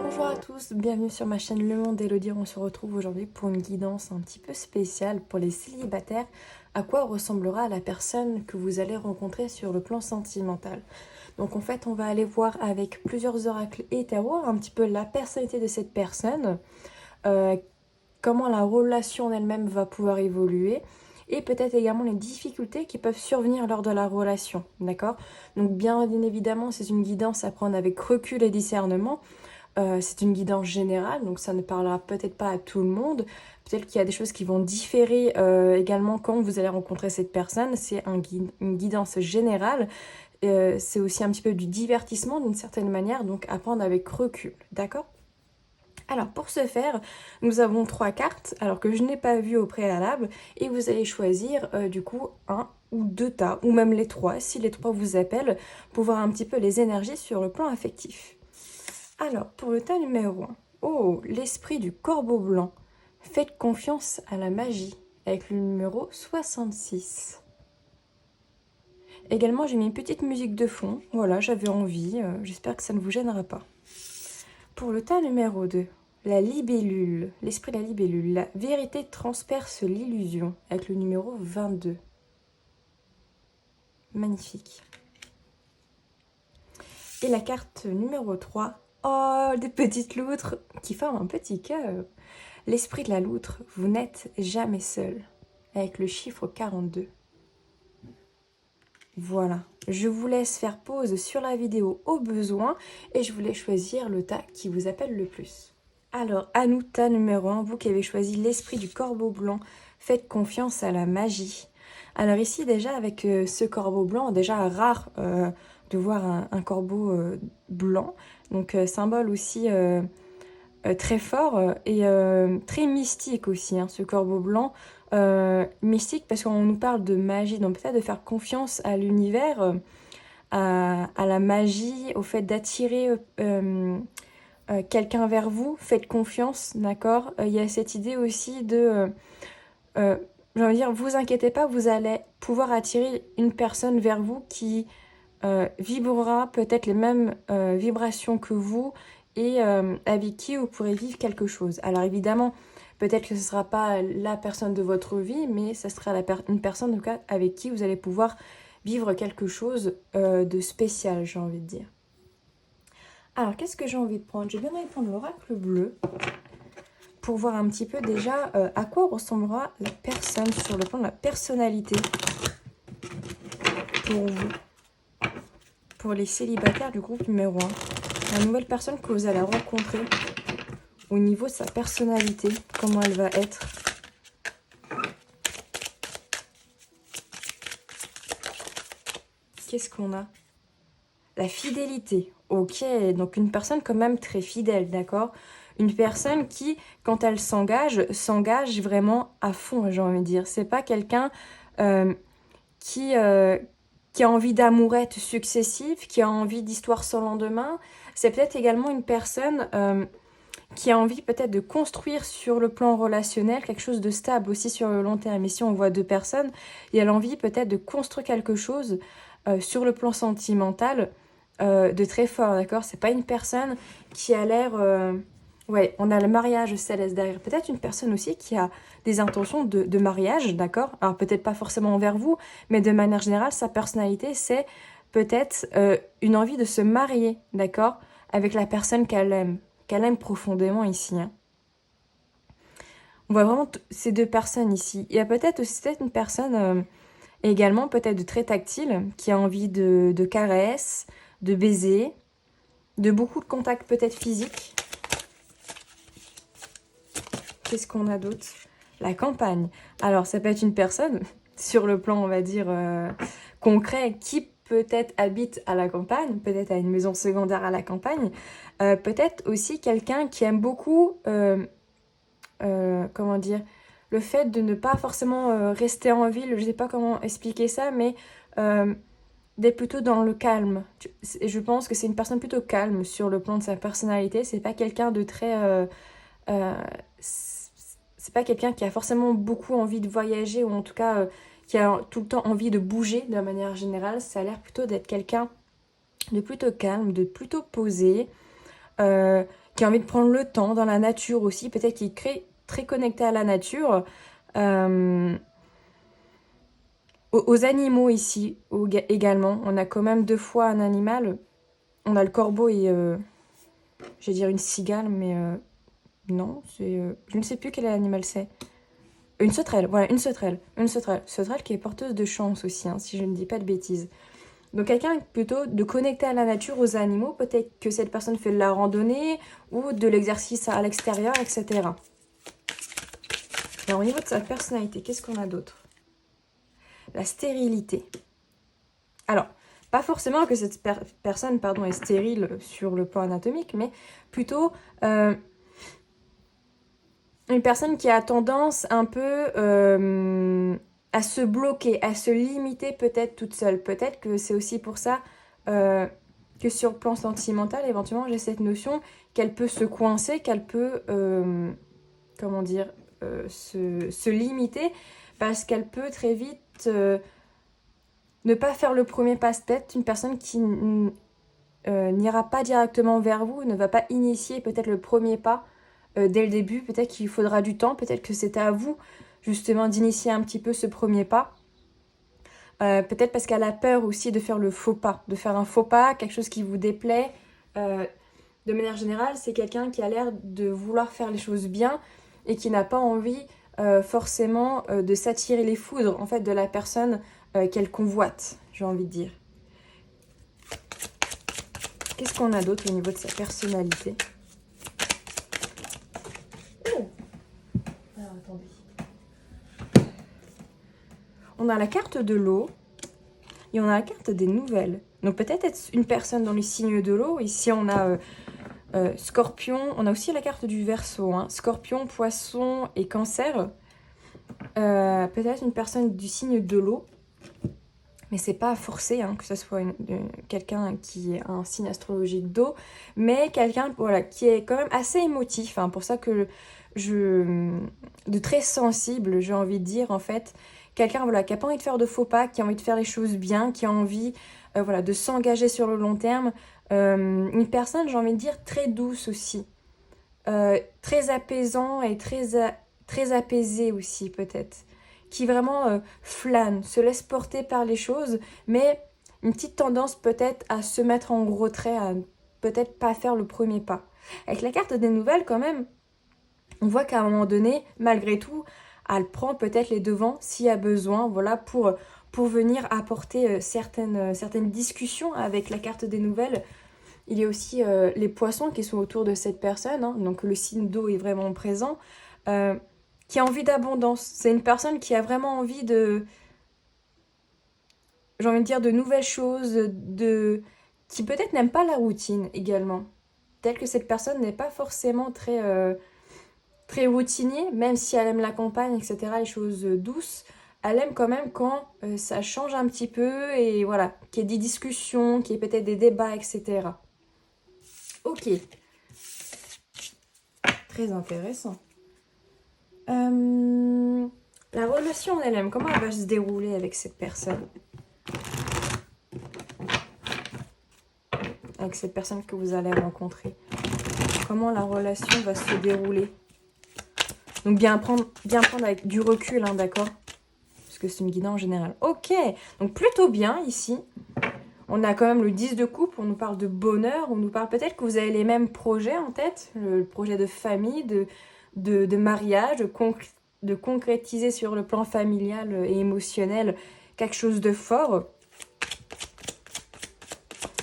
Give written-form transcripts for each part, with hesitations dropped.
Bonjour à tous, bienvenue sur ma chaîne Le Monde d'Elodie. On se retrouve aujourd'hui pour une guidance un petit peu spéciale pour les célibataires. À quoi ressemblera la personne que vous allez rencontrer sur le plan sentimental. Donc en fait, on va aller voir avec plusieurs oracles et tarots un petit peu la personnalité de cette personne, euh, comment la relation en elle-même va pouvoir évoluer et peut-être également les difficultés qui peuvent survenir lors de la relation, d'accord? Donc bien évidemment, c'est une guidance à prendre avec recul et discernement. C'est une guidance générale, donc ça ne parlera peut-être pas à tout le monde. Peut-être qu'il y a des choses qui vont différer également quand vous allez rencontrer cette personne. C'est une guidance générale. C'est aussi un petit peu du divertissement d'une certaine manière, donc à prendre avec recul, d'accord? Alors pour ce faire, nous avons 3 cartes, alors que je n'ai pas vues au préalable, et vous allez choisir du coup un ou deux tas, ou même les trois, si les trois vous appellent, pour voir un petit peu les énergies sur le plan affectif. Alors, pour le tas numéro 1, oh, l'esprit du corbeau blanc. Faites confiance à la magie, avec le numéro 66. Également, j'ai mis une petite musique de fond. Voilà, j'avais envie. J'espère que ça ne vous gênera pas. Pour le tas numéro 2, la libellule. L'esprit de la libellule. La vérité transperce l'illusion, avec le numéro 22. Magnifique. Et la carte numéro 3, oh, des petites loutres qui forment un petit cœur. L'esprit de la loutre, vous n'êtes jamais seul, avec le chiffre 42. Voilà, je vous laisse faire pause sur la vidéo au besoin et je voulais choisir le tas qui vous appelle le plus. Alors, à nous, tas numéro 1, vous qui avez choisi l'esprit du corbeau blanc, faites confiance à la magie. Alors ici, déjà, avec ce corbeau blanc, déjà rare de voir un corbeau blanc, donc symbole aussi très fort et très mystique aussi, hein, ce corbeau blanc. Mystique parce qu'on nous parle de magie, donc peut-être de faire confiance à l'univers, à la magie, au fait d'attirer quelqu'un vers vous, faites confiance, d'accord. Il y a cette idée aussi de, j'ai envie de dire, vous inquiétez pas, vous allez pouvoir attirer une personne vers vous qui vibrera peut-être les mêmes vibrations que vous et avec qui vous pourrez vivre quelque chose. Alors évidemment, peut-être que ce ne sera pas la personne de votre vie, mais ce sera une personne en tout cas avec qui vous allez pouvoir vivre quelque chose de spécial, j'ai envie de dire. Alors qu'est-ce que j'ai envie de prendre? J'ai bien envie de prendre l'oracle bleu pour voir un petit peu déjà à quoi ressemblera la personne sur le plan de la personnalité pour vous. Pour les célibataires du groupe numéro 1, la nouvelle personne que vous allez rencontrer au niveau de sa personnalité, comment elle va être. Qu'est-ce qu'on a? La fidélité. Ok, donc une personne quand même très fidèle, d'accord? Une personne qui, quand elle s'engage vraiment à fond, j'ai envie de dire. C'est pas quelqu'un qui, qui a envie d'amourette successive, qui a envie d'histoire sans lendemain. C'est peut-être également une personne qui a envie peut-être de construire sur le plan relationnel quelque chose de stable aussi sur le long terme. Et si on voit deux personnes, il y a l'envie peut-être de construire quelque chose sur le plan sentimental de très fort, d'accord? C'est pas une personne qui a l'air... ouais, on a le mariage céleste derrière. Peut-être une personne aussi qui a des intentions de mariage, d'accord? Alors peut-être pas forcément envers vous, mais de manière générale, sa personnalité, c'est peut-être une envie de se marier, d'accord? Avec la personne qu'elle aime profondément ici, hein. On voit vraiment ces deux personnes ici. Il y a peut-être aussi une personne également, peut-être de très tactile, qui a envie de caresses, de baisers, de beaucoup de contacts peut-être physiques. Qu'est-ce qu'on a d'autre? La campagne. Alors, ça peut être une personne, sur le plan, on va dire, concret, qui peut-être habite à la campagne, peut-être à une maison secondaire à la campagne, peut-être aussi quelqu'un qui aime beaucoup, comment dire, le fait de ne pas forcément rester en ville, je ne sais pas comment expliquer ça, mais d'être plutôt dans le calme. Je pense que c'est une personne plutôt calme sur le plan de sa personnalité, c'est pas quelqu'un de très... euh, c'est pas quelqu'un qui a forcément beaucoup envie de voyager ou en tout cas qui a tout le temps envie de bouger de manière générale. Ça a l'air plutôt d'être quelqu'un de plutôt calme, de plutôt posé, qui a envie de prendre le temps dans la nature aussi, peut-être qui est très connecté à la nature, aux animaux ici également. On a quand même 2 fois un animal. On a le corbeau et, je vais dire une cigale, mais non, je ne sais plus quel animal c'est. Une sauterelle, voilà, une sauterelle. Une sauterelle. Sauterelle qui est porteuse de chance aussi, hein, si je ne dis pas de bêtises. Donc quelqu'un plutôt de connecter à la nature, aux animaux, peut-être que cette personne fait de la randonnée ou de l'exercice à l'extérieur, etc. Alors au niveau de sa personnalité, qu'est-ce qu'on a d'autre? La stérilité. Alors, pas forcément que cette personne est stérile sur le plan anatomique, mais plutôt une personne qui a tendance un peu à se bloquer, à se limiter peut-être toute seule. Peut-être que c'est aussi pour ça que sur le plan sentimental, éventuellement, j'ai cette notion qu'elle peut se coincer, qu'elle peut, se limiter, parce qu'elle peut très vite ne pas faire le premier pas. Peut-être une personne qui n'ira pas directement vers vous, ne va pas initier peut-être le premier pas dès le début. Peut-être qu'il faudra du temps, peut-être que c'est à vous justement d'initier un petit peu ce premier pas. Peut-être parce qu'elle a peur aussi de faire le faux pas, de faire un faux pas, quelque chose qui vous déplaît. De manière générale, c'est quelqu'un qui a l'air de vouloir faire les choses bien et qui n'a pas envie forcément de s'attirer les foudres en fait de la personne qu'elle convoite, j'ai envie de dire. Qu'est-ce qu'on a d'autre au niveau de sa personnalité? Oh. Alors, attendez. On a la carte de l'eau et on a la carte des nouvelles. Donc peut-être être une personne dans les signes de l'eau. Ici, on a Scorpion. On a aussi la carte du Verseau. Hein. Scorpion, Poisson et Cancer. Peut-être une personne du signe de l'eau. Mais c'est pas forcé que ce soit quelqu'un qui a un signe astrologique d'eau, mais quelqu'un qui est quand même assez émotif. Pour ça que de très sensible, j'ai envie de dire en fait. Quelqu'un qui n'a pas envie de faire de faux pas, qui a envie de faire les choses bien, qui a envie de s'engager sur le long terme. Une personne, j'ai envie de dire, très douce aussi. Très apaisant et très apaisé aussi peut-être. Qui vraiment flâne, se laisse porter par les choses, mais une petite tendance peut-être à se mettre en retrait, à peut-être pas faire le premier pas. Avec la carte des nouvelles quand même, on voit qu'à un moment donné, malgré tout, elle prend peut-être les devants s'il y a besoin, pour venir apporter certaines discussions avec la carte des nouvelles. Il y a aussi les poissons qui sont autour de cette personne, donc le signe d'eau est vraiment présent. Qui a envie d'abondance. C'est une personne qui a vraiment envie j'ai envie de dire, de nouvelles choses, qui peut-être n'aime pas la routine également. Telle que cette personne n'est pas forcément très routinier, même si elle aime la campagne, etc., les choses douces, elle aime quand même quand ça change un petit peu et voilà, qu'il y ait des discussions, qu'il y ait peut-être des débats, etc. Ok. Très intéressant. La relation en elle-même, comment elle va se dérouler avec cette personne? Avec cette personne que vous allez rencontrer. Comment la relation va se dérouler? Donc bien prendre avec du recul, d'accord? Parce que c'est une guidance en général. Ok, donc plutôt bien ici. On a quand même le 10 de coupe, on nous parle de bonheur, on nous parle peut-être que vous avez les mêmes projets en tête, le projet de famille, de mariage, de concrétiser sur le plan familial et émotionnel quelque chose de fort.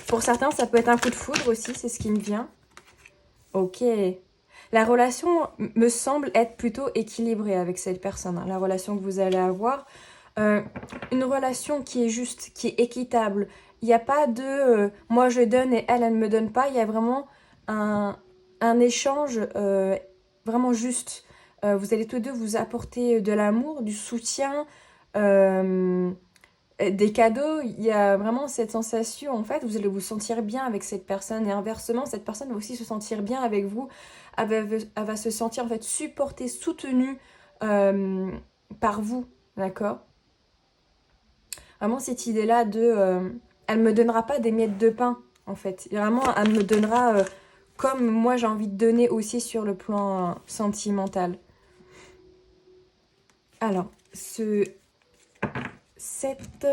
Pour certains, ça peut être un coup de foudre aussi, c'est ce qui me vient. Ok. La relation me semble être plutôt équilibrée avec cette personne, la relation que vous allez avoir. Une relation qui est juste, qui est équitable. Il n'y a pas de moi je donne et elle ne me donne pas. Il y a vraiment un échange vraiment juste. Vous allez tous deux vous apporter de l'amour, du soutien, des cadeaux. Il y a vraiment cette sensation, en fait, vous allez vous sentir bien avec cette personne. Et inversement, cette personne va aussi se sentir bien avec vous. Elle va se sentir en fait supportée, soutenue par vous, d'accord? Vraiment cette idée-là de elle me donnera pas des miettes de pain en fait, vraiment elle me donnera comme moi j'ai envie de donner aussi sur le plan sentimental. Alors, ce 7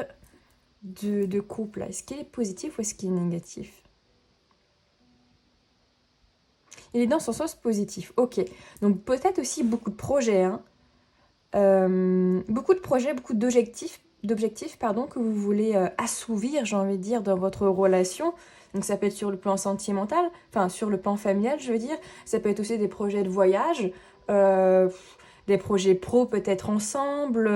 de coupe là, est-ce qu'il est positif ou est-ce qu'il est négatif? Il est dans son sens positif, ok. Donc peut-être aussi beaucoup de projets, hein. Beaucoup de projets, beaucoup d'objectifs, pardon, que vous voulez assouvir, j'ai envie de dire, dans votre relation. Donc ça peut être sur le plan sentimental, enfin sur le plan familial, je veux dire. Ça peut être aussi des projets de voyage, des projets pro peut-être ensemble,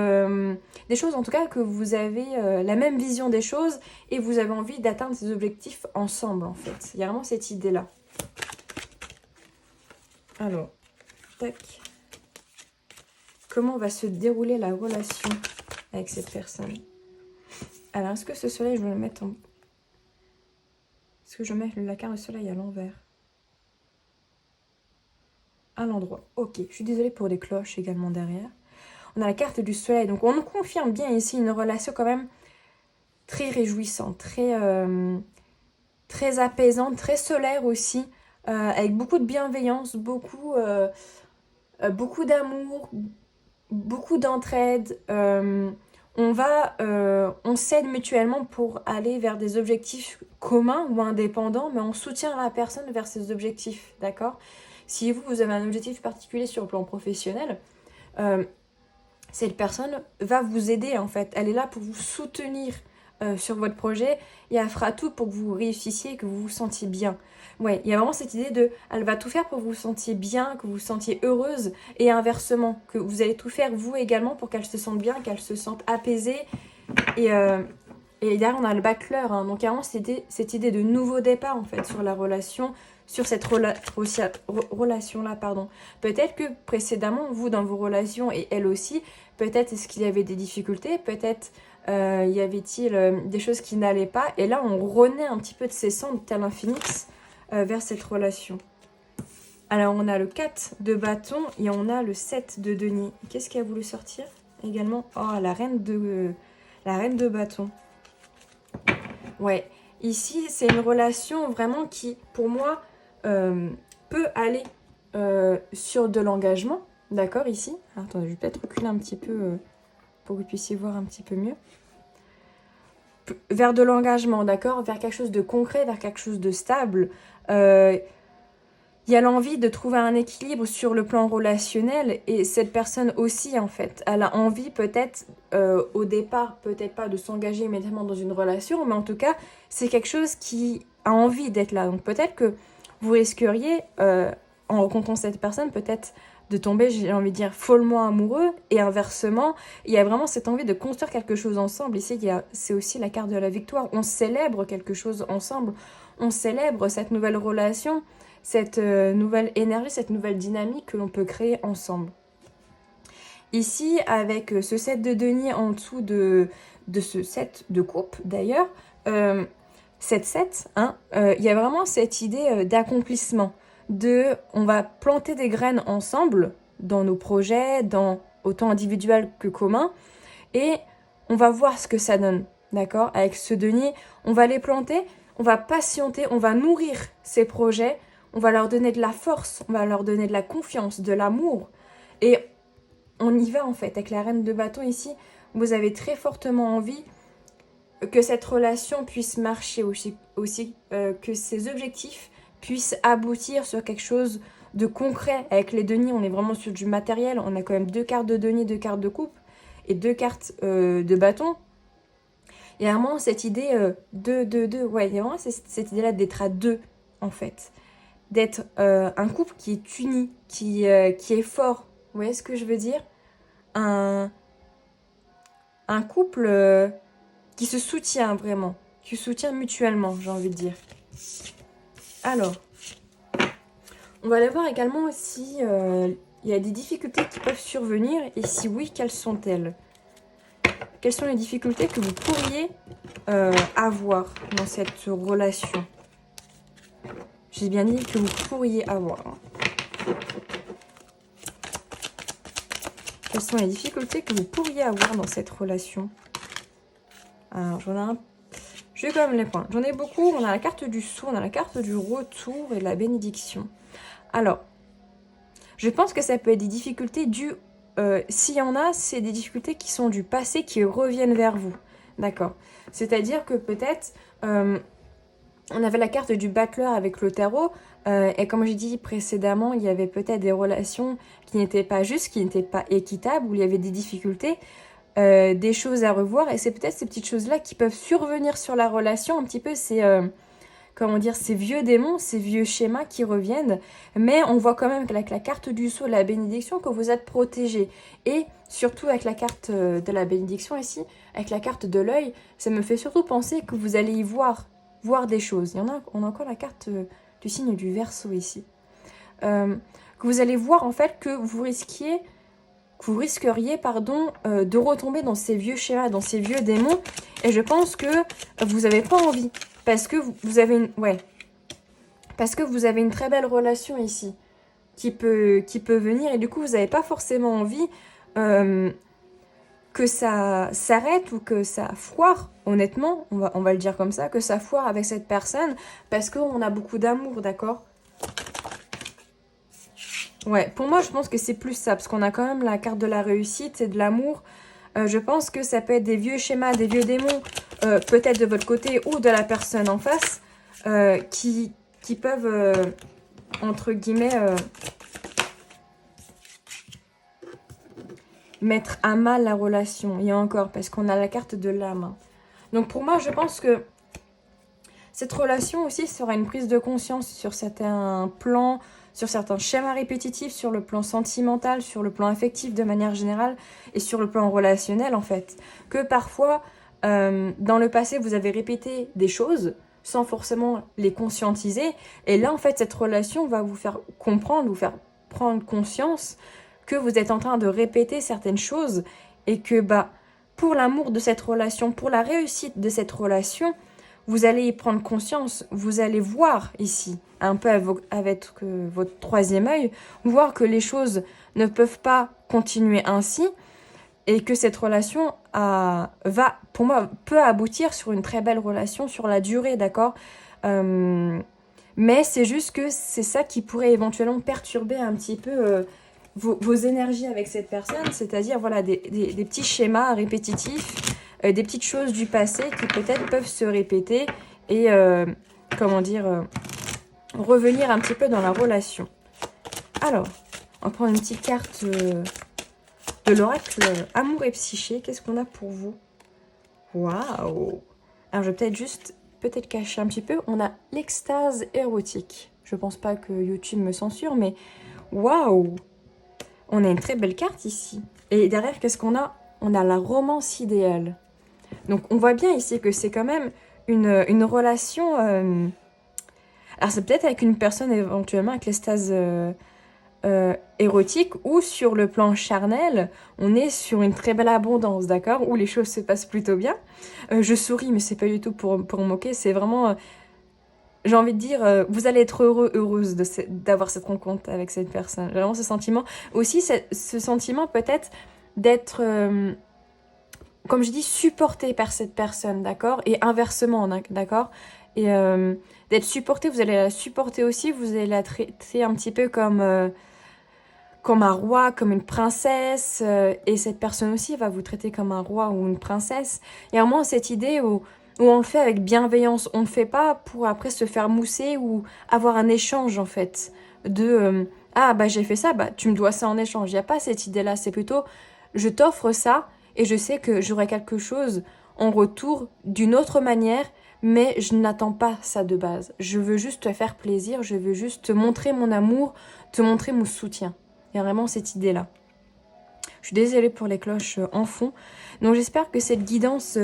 des choses en tout cas que vous avez la même vision des choses et vous avez envie d'atteindre ces objectifs ensemble en fait. Il y a vraiment cette idée-là. Alors, tac. Comment va se dérouler la relation avec cette personne? Alors, est-ce que ce soleil, je vais le mettre en... Est-ce que je mets la carte de soleil à l'envers? À l'endroit. Ok, je suis désolée pour les cloches également derrière. On a la carte du soleil. Donc, on nous confirme bien ici une relation quand même très réjouissante, très apaisante, très solaire aussi, avec beaucoup de bienveillance, beaucoup d'amour, beaucoup d'entraide. On s'aide mutuellement pour aller vers des objectifs communs ou indépendants, mais on soutient la personne vers ses objectifs, d'accord? Si vous avez un objectif particulier sur le plan professionnel, cette personne va vous aider en fait. Elle est là pour vous soutenir sur votre projet et elle fera tout pour que vous réussissiez et que vous vous sentiez bien. Ouais, il y a vraiment cette idée de, elle va tout faire pour que vous vous sentiez bien, que vous vous sentiez heureuse et inversement, que vous allez tout faire vous également pour qu'elle se sente bien, qu'elle se sente apaisée. Et derrière on a le bachelor, hein. Donc il y a vraiment cette idée de nouveau départ en fait sur la relation, sur cette relation-là, pardon. Peut-être que précédemment, vous dans vos relations et elle aussi, peut-être est-ce qu'il y avait des difficultés, peut-être y avait-il des choses qui n'allaient pas. Et là, on renaît un petit peu de ses cendres, tel un phénix, vers cette relation. Alors, on a le 4 de bâton et on a le 7 de denier. Qu'est-ce qui a voulu sortir également? Oh, la reine de bâton. Ouais, ici, c'est une relation vraiment qui, pour moi, peut aller sur de l'engagement. D'accord, ici. Alors, attendez, je vais peut-être reculer un petit peu pour que vous puissiez voir un petit peu mieux. Vers de l'engagement, d'accord, vers quelque chose de concret, vers quelque chose de stable. Il y a l'envie de trouver un équilibre sur le plan relationnel et cette personne aussi, en fait, elle a envie peut-être au départ, peut-être pas de s'engager immédiatement dans une relation, mais en tout cas, c'est quelque chose qui a envie d'être là. Donc peut-être que vous risqueriez, en rencontrant cette personne, peut-être de tomber, j'ai envie de dire, follement amoureux et inversement, il y a vraiment cette envie de construire quelque chose ensemble. Ici, c'est aussi la carte de la victoire. On célèbre quelque chose ensemble, on célèbre cette nouvelle relation, cette nouvelle énergie, cette nouvelle dynamique que l'on peut créer ensemble. Ici, avec ce 7 de denier en dessous de ce 7 de coupe, d'ailleurs, 7-7, hein, il y a vraiment cette idée d'accomplissement, on va planter des graines ensemble dans nos projets, autant individuels que communs, et on va voir ce que ça donne, d'accord? Avec ce denier, on va les planter, on va patienter, on va nourrir ces projets, on va leur donner de la force, on va leur donner de la confiance, de l'amour. Et on y va en fait. Avec la reine de bâton ici, vous avez très fortement envie que cette relation puisse marcher aussi que ces objectifs puissent aboutir sur quelque chose de concret. Avec les deniers, on est vraiment sur du matériel. On a quand même 2 cartes de denier, 2 cartes de coupe et 2 cartes de bâton. Il y a vraiment cette idée ouais, il y a vraiment cette idée-là d'être à deux en fait. D'être un couple qui est uni, qui est fort. Vous voyez ce que je veux dire? Un couple qui se soutient vraiment, qui se soutient mutuellement, j'ai envie de dire. Alors, on va aller voir également si il y a des difficultés qui peuvent survenir et si oui, quelles sont-elles? Quelles sont les difficultés que vous pourriez avoir dans cette relation? J'ai bien dit que vous pourriez avoir. Quelles sont les difficultés que vous pourriez avoir dans cette relation? Alors, Je vais quand même les prendre. J'en ai beaucoup. On a la carte du sou, on a la carte du retour et de la bénédiction. Alors, je pense que ça peut être des difficultés dues... s'il y en a, c'est des difficultés qui sont du passé, qui reviennent vers vous. D'accord. C'est-à-dire que peut-être... on avait la carte du battleur avec le tarot. Et comme j'ai dit précédemment, il y avait peut-être des relations qui n'étaient pas justes, qui n'étaient pas équitables, où il y avait des difficultés. Des choses à revoir, et c'est peut-être ces petites choses-là qui peuvent survenir sur la relation, un petit peu comment dire, ces vieux démons, ces vieux schémas qui reviennent, mais on voit quand même qu'avec la carte du sceau, la bénédiction, que vous êtes protégé, et surtout avec la carte de la bénédiction ici, avec la carte de l'œil, ça me fait surtout penser que vous allez y voir des choses. On a encore la carte du signe du Verseau ici. Que vous allez voir en fait que vous risqueriez de retomber dans ces vieux schémas, dans ces vieux démons. Et je pense que vous n'avez pas envie. Parce que vous avez parce que vous avez une très belle relation ici qui peut venir. Et du coup, vous n'avez pas forcément envie que ça s'arrête ou que ça foire. Honnêtement, on va le dire comme ça, que ça foire avec cette personne. Parce qu'on a beaucoup d'amour, d'accord ? Ouais, pour moi, je pense que c'est plus ça, parce qu'on a quand même la carte de la réussite et de l'amour. Je pense que ça peut être des vieux schémas, des vieux démons, peut-être de votre côté ou de la personne en face, qui peuvent, entre guillemets, mettre à mal la relation. Et encore, parce qu'on a la carte de l'âme. Donc pour moi, je pense que cette relation aussi sera une prise de conscience sur certains plans, sur certains schémas répétitifs, sur le plan sentimental, sur le plan affectif de manière générale et sur le plan relationnel en fait. Que parfois, dans le passé, vous avez répété des choses sans forcément les conscientiser. Et là, en fait, cette relation va vous faire comprendre, vous faire prendre conscience que vous êtes en train de répéter certaines choses et que pour l'amour de cette relation, pour la réussite de cette relation, vous allez y prendre conscience, vous allez voir ici, un peu avec votre troisième œil, voir que les choses ne peuvent pas continuer ainsi et que cette relation pour moi, peut aboutir sur une très belle relation sur la durée, d'accord ? Mais c'est juste que c'est ça qui pourrait éventuellement perturber un petit peu vos énergies avec cette personne, c'est-à-dire voilà, des petits schémas répétitifs, des petites choses du passé qui peut-être peuvent se répéter et, revenir un petit peu dans la relation. Alors, on va prendre une petite carte de l'oracle Amour et Psyché. Qu'est-ce qu'on a pour vous? Waouh! Alors, je vais peut-être cacher un petit peu. On a l'extase érotique. Je pense pas que YouTube me censure, mais waouh! On a une très belle carte ici. Et derrière, qu'est-ce qu'on a? On a la romance idéale. Donc, on voit bien ici que c'est quand même une relation... Alors, c'est peut-être avec une personne éventuellement avec l'extase érotique ou sur le plan charnel, on est sur une très belle abondance, d'accord? Où les choses se passent plutôt bien. Je souris, mais c'est pas du tout pour me moquer. C'est vraiment... j'ai envie de dire, vous allez être heureuse d'avoir cette rencontre avec cette personne. J'ai vraiment ce sentiment. Aussi, ce sentiment peut-être d'être... comme je dis, supporté par cette personne, d'accord? Et inversement, d'accord? Et d'être supporté, vous allez la supporter aussi, vous allez la traiter un petit peu comme un roi, comme une princesse, et cette personne aussi va vous traiter comme un roi ou une princesse. Il y a vraiment cette idée où on le fait avec bienveillance, on ne le fait pas pour après se faire mousser ou avoir un échange en fait, de ah bah j'ai fait ça, bah tu me dois ça en échange. Il n'y a pas cette idée-là, c'est plutôt je t'offre ça, et je sais que j'aurai quelque chose en retour d'une autre manière, mais je n'attends pas ça de base. Je veux juste te faire plaisir, je veux juste te montrer mon amour, te montrer mon soutien. Il y a vraiment cette idée-là. Je suis désolée pour les cloches en fond. Donc j'espère que cette guidance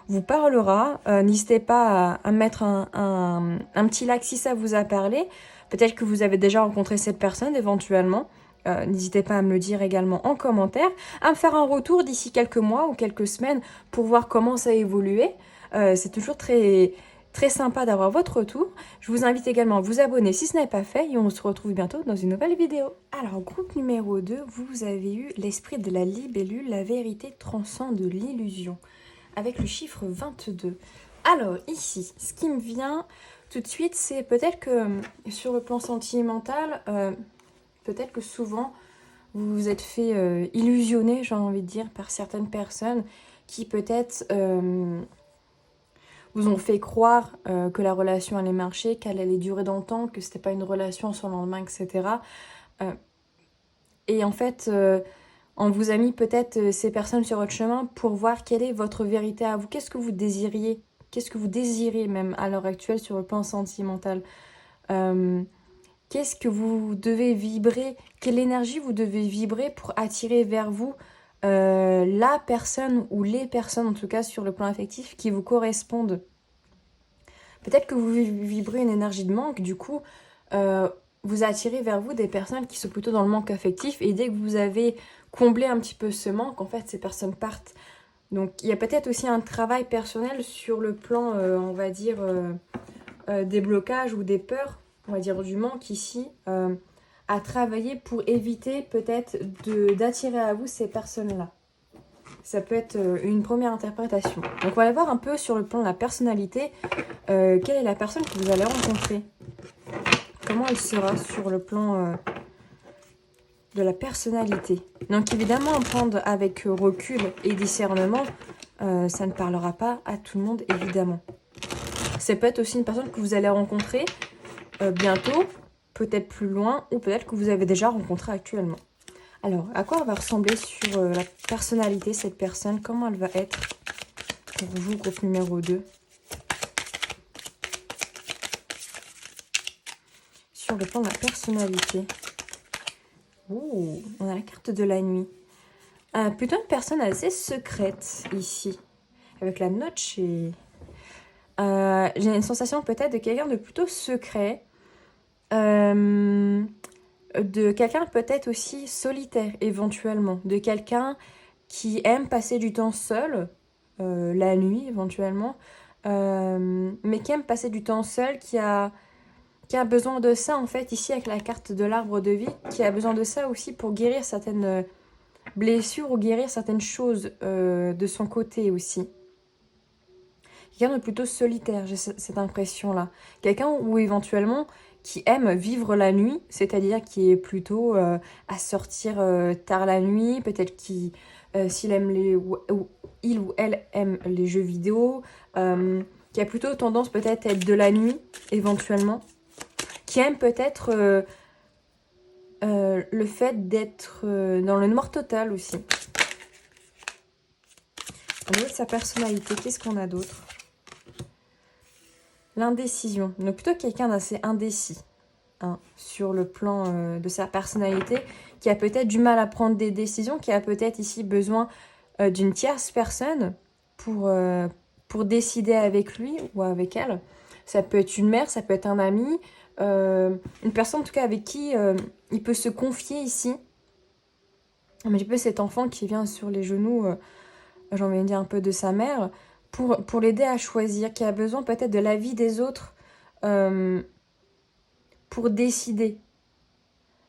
vous parlera. N'hésitez pas à mettre un petit like si ça vous a parlé. Peut-être que vous avez déjà rencontré cette personne éventuellement. N'hésitez pas à me le dire également en commentaire, à me faire un retour d'ici quelques mois ou quelques semaines pour voir comment ça a évolué. C'est toujours très, très sympa d'avoir votre retour. Je vous invite également à vous abonner si ce n'est pas fait et on se retrouve bientôt dans une nouvelle vidéo. Alors, groupe numéro 2, vous avez eu l'esprit de la libellule, la vérité transcende l'illusion, avec le chiffre 22. Alors, ici, ce qui me vient tout de suite, c'est peut-être que sur le plan sentimental, peut-être que souvent, vous vous êtes fait illusionner, j'ai envie de dire, par certaines personnes qui peut-être vous ont fait croire que la relation allait marcher, qu'elle allait durer dans le temps, que c'était pas une relation sans lendemain, etc. Et en fait, on vous a mis peut-être ces personnes sur votre chemin pour voir quelle est votre vérité à vous. Qu'est-ce que vous désiriez? Qu'est-ce que vous désirez même à l'heure actuelle sur le plan sentimental? Euh, Qu'est-ce que vous devez vibrer? Quelle énergie vous devez vibrer pour attirer vers vous la personne ou les personnes, en tout cas sur le plan affectif, qui vous correspondent? Peut-être que vous vibrez une énergie de manque, du coup, vous attirez vers vous des personnes qui sont plutôt dans le manque affectif, et dès que vous avez comblé un petit peu ce manque, en fait, ces personnes partent. Donc, il y a peut-être aussi un travail personnel sur le plan, on va dire, des blocages ou des peurs, on va dire du manque ici, à travailler pour éviter peut-être d'attirer à vous ces personnes-là. Ça peut être une première interprétation. Donc, on va aller voir un peu sur le plan de la personnalité. Quelle est la personne que vous allez rencontrer? Comment elle sera sur le plan de la personnalité? Donc évidemment, prendre avec recul et discernement, ça ne parlera pas à tout le monde, évidemment. C'est peut-être aussi une personne que vous allez rencontrer bientôt, peut-être plus loin, ou peut-être que vous avez déjà rencontré actuellement. Alors, à quoi elle va ressembler sur la personnalité, cette personne? Comment elle va être pour vous, groupe numéro 2? Sur le plan de la personnalité. Ouh, on a la carte de la nuit. Plutôt une personne assez secrète ici. Avec la noche et... j'ai une sensation peut-être de quelqu'un de plutôt secret. De quelqu'un peut-être aussi solitaire éventuellement. De quelqu'un qui aime passer du temps seul, la nuit éventuellement. Mais qui aime passer du temps seul, qui a besoin de ça en fait ici avec la carte de l'arbre de vie, qui a besoin de ça aussi pour guérir certaines blessures ou guérir certaines choses de son côté aussi. Quelqu'un de plutôt solitaire, j'ai cette impression-là. Quelqu'un où éventuellement qui aime vivre la nuit, c'est-à-dire qui est plutôt à sortir tard la nuit, peut-être qui, s'il aime ou il ou elle aime les jeux vidéo, qui a plutôt tendance peut-être à être de la nuit éventuellement, qui aime peut-être le fait d'être dans le noir total aussi. Au niveau de sa personnalité, qu'est-ce qu'on a d'autre? L'indécision. Donc plutôt quelqu'un d'assez indécis sur le plan de sa personnalité, qui a peut-être du mal à prendre des décisions, qui a peut-être ici besoin d'une tierce personne pour décider avec lui ou avec elle. Ça peut être une mère, ça peut être un ami, une personne en tout cas avec qui il peut se confier ici. Un petit peu cet enfant qui vient sur les genoux, j'ai envie de dire un peu de sa mère, pour l'aider à choisir, qui a besoin peut-être de l'avis des autres pour décider.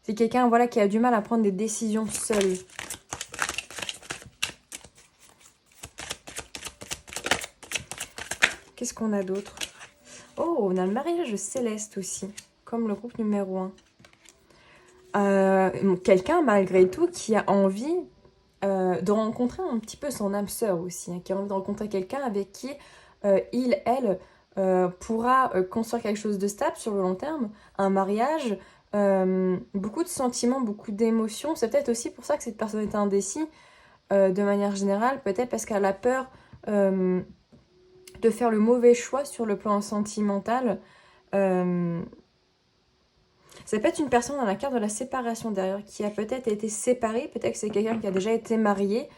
C'est quelqu'un voilà, qui a du mal à prendre des décisions seul. Qu'est-ce qu'on a d'autre? Oh, on a le mariage céleste aussi, comme le groupe numéro 1. Quelqu'un, malgré tout, qui a envie de rencontrer un petit peu son âme sœur aussi, qui a envie de rencontrer quelqu'un avec qui il, elle, pourra construire quelque chose de stable sur le long terme, un mariage, beaucoup de sentiments, beaucoup d'émotions. C'est peut-être aussi pour ça que cette personne est indécise, de manière générale, peut-être parce qu'elle a peur de faire le mauvais choix sur le plan sentimental. Ça peut être une personne dans la carte de la séparation derrière, qui a peut-être été séparée, peut-être que c'est quelqu'un qui a déjà été marié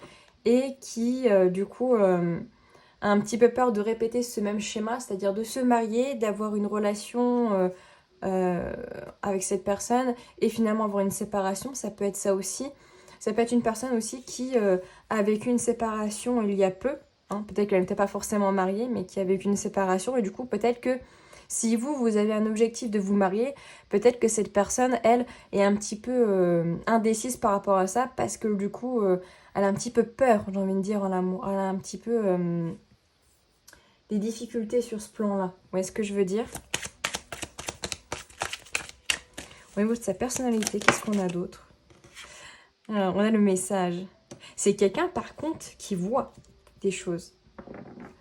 et qui, du coup, a un petit peu peur de répéter ce même schéma, c'est-à-dire de se marier, d'avoir une relation avec cette personne et finalement avoir une séparation. Ça peut être ça aussi. Ça peut être une personne aussi qui a vécu une séparation il y a peu, peut-être qu'elle n'était pas forcément mariée, mais qui a vécu une séparation, et du coup, peut-être que si vous avez un objectif de vous marier, peut-être que cette personne, elle, est un petit peu indécise par rapport à ça, parce que du coup, elle a un petit peu peur, j'ai envie de dire, en amour. Elle a un petit peu des difficultés sur ce plan-là. Vous voyez ce que je veux dire? Au niveau de sa personnalité, qu'est-ce qu'on a d'autre? Alors, on a le message. C'est quelqu'un, par contre, qui voit des choses.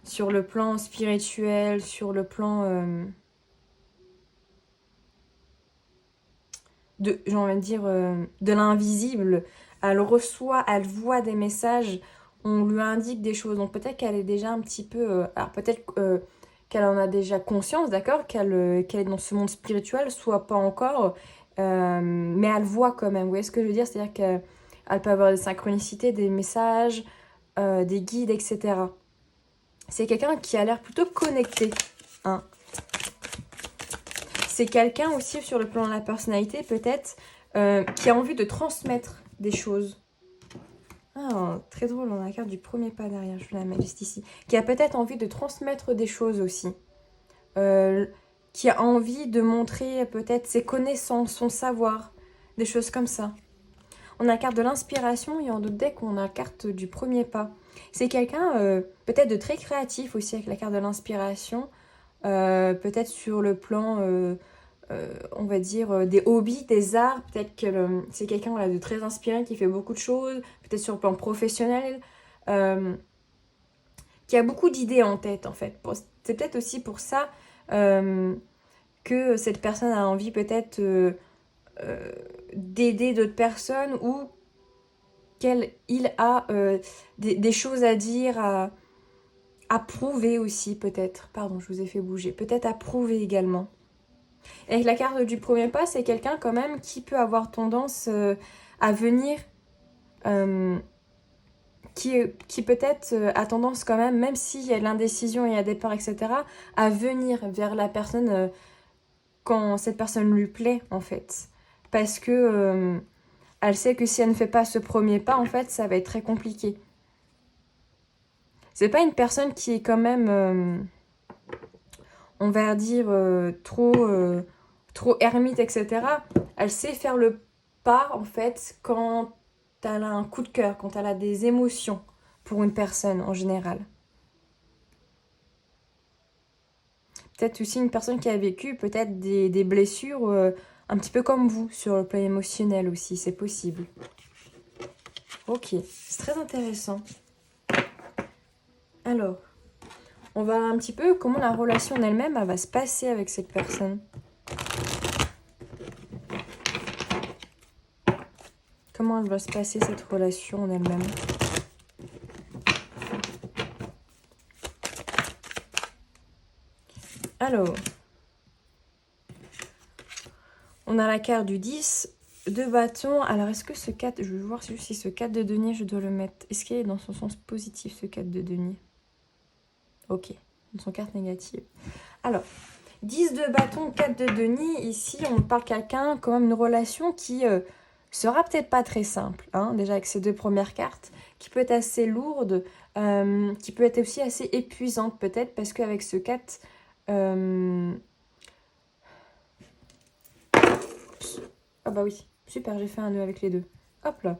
Sur le plan spirituel, sur le plan j'ai envie de dire, de l'invisible. Elle reçoit, elle voit des messages, on lui indique des choses. Donc peut-être qu'elle est déjà un petit peu... alors peut-être qu'elle en a déjà conscience, d'accord, qu'elle est dans ce monde spirituel, soit pas encore, mais elle voit quand même. Vous voyez ce que je veux dire? C'est-à-dire qu'elle peut avoir des synchronicités, des messages, des guides, etc. C'est quelqu'un qui a l'air plutôt connecté, hein. C'est quelqu'un aussi sur le plan de la personnalité, peut-être, qui a envie de transmettre des choses. Ah, très drôle, on a la carte du premier pas derrière, je vais la mettre juste ici. Qui a peut-être envie de transmettre des choses aussi. Qui a envie de montrer peut-être ses connaissances, son savoir, des choses comme ça. On a la carte de l'inspiration et en d'autres decks, on a la carte du premier pas. C'est quelqu'un peut-être de très créatif aussi avec la carte de l'inspiration. Peut-être sur le plan, on va dire, des hobbies, des arts. Peut-être que c'est quelqu'un voilà, de très inspiré qui fait beaucoup de choses. Peut-être sur le plan professionnel. Qui a beaucoup d'idées en tête, en fait. C'est peut-être aussi pour ça que cette personne a envie peut-être d'aider d'autres personnes ou qu'il a des choses à dire, à prouver aussi peut-être. Pardon, je vous ai fait bouger. Peut-être à prouver également. Et avec la carte du premier pas, c'est quelqu'un quand même qui peut avoir tendance à venir, qui peut-être a tendance quand même s'il y a de l'indécision et il y a des peurs, etc., à venir vers la personne quand cette personne lui plaît, en fait. Parce que elle sait que si elle ne fait pas ce premier pas, en fait, ça va être très compliqué. C'est pas une personne qui est quand même, on va dire, trop ermite, etc. Elle sait faire le pas, en fait, quand elle a un coup de cœur, quand elle a des émotions pour une personne, en général. Peut-être aussi une personne qui a vécu peut-être des blessures un petit peu comme vous, sur le plan émotionnel aussi, c'est possible. Ok, c'est très intéressant. Alors, on va voir un petit peu comment la relation en elle-même elle va se passer avec cette personne. Comment elle va se passer cette relation en elle-même. Alors, on a la carte du 10 de bâton. Alors, est-ce que ce 4, je vais voir si ce 4 de denier, je dois le mettre. Est-ce qu'il est dans son sens positif, ce 4 de denier? Ok, dans son carte négative. Alors, 10 de bâton, 4 de denier. Ici, on parle quelqu'un, quand même une relation qui sera peut-être pas très simple. Hein, déjà avec ces deux premières cartes, qui peut être assez lourde, qui peut être aussi assez épuisante peut-être, parce qu'avec ce 4... Ah bah oui, super, j'ai fait un nœud avec les deux. Hop là.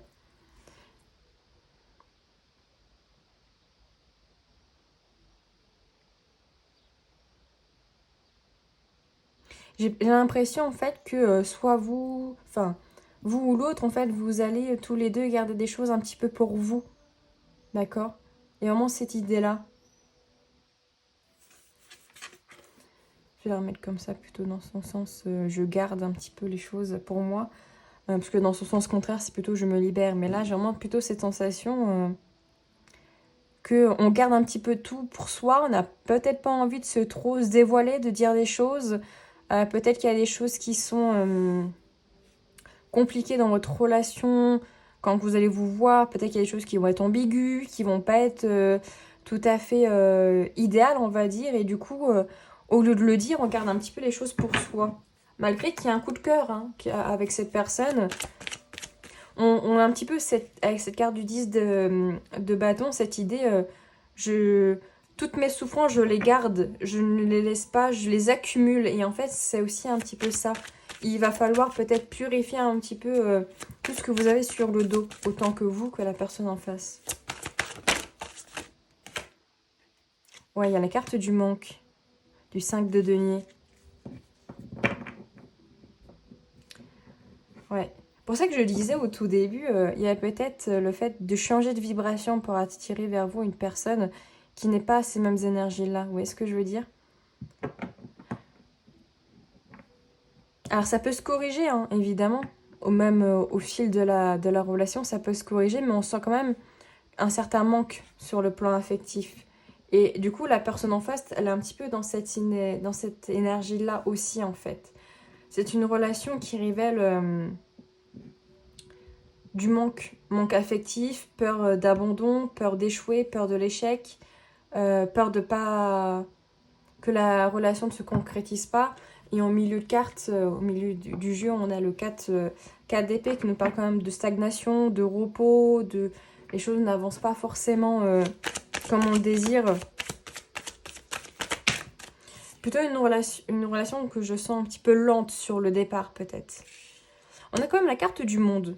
J'ai l'impression en fait que soit vous, enfin, vous ou l'autre, en fait, vous allez tous les deux garder des choses un petit peu pour vous. D'accord? Il y a vraiment cette idée-là. Je vais la remettre comme ça, plutôt dans son sens, je garde un petit peu les choses pour moi. Parce que dans son sens contraire, c'est plutôt je me libère. Mais là, j'ai vraiment plutôt cette sensation qu'on garde un petit peu tout pour soi. On n'a peut-être pas envie de trop se dévoiler, de dire des choses. Peut-être qu'il y a des choses qui sont compliquées dans votre relation quand vous allez vous voir. Peut-être qu'il y a des choses qui vont être ambiguës, qui vont pas être tout à fait idéales, on va dire. Et du coup, au lieu de le dire, on garde un petit peu les choses pour soi. Malgré qu'il y a un coup de cœur hein, avec cette personne, on a un petit peu, avec cette carte du 10 de bâton, cette idée, toutes mes souffrances, je les garde, je ne les laisse pas, je les accumule. Et en fait, c'est aussi un petit peu ça. Il va falloir peut-être purifier un petit peu tout ce que vous avez sur le dos, autant que vous, que la personne en face. Ouais, il y a la carte du manque, du 5 de denier. Ouais. Pour ça que je disais au tout début, il y a peut-être le fait de changer de vibration pour attirer vers vous une personne qui n'est pas ces mêmes énergies-là. Vous voyez ce que je veux dire? Alors ça peut se corriger, hein, évidemment. Même au fil de la relation, ça peut se corriger, mais on sent quand même un certain manque sur le plan affectif. Et du coup, la personne en face, elle est un petit peu dans cette énergie-là aussi, en fait. C'est une relation qui révèle du manque affectif, peur d'abandon, peur d'échouer, peur de l'échec, peur de pas que la relation ne se concrétise pas. Et en milieu de carte, au milieu du jeu, on a le 4 d'épée qui nous parle quand même de stagnation, de repos, de les choses n'avancent pas forcément comme on le désire. Plutôt une relation que je sens un petit peu lente sur le départ, peut-être. On a quand même la carte du monde.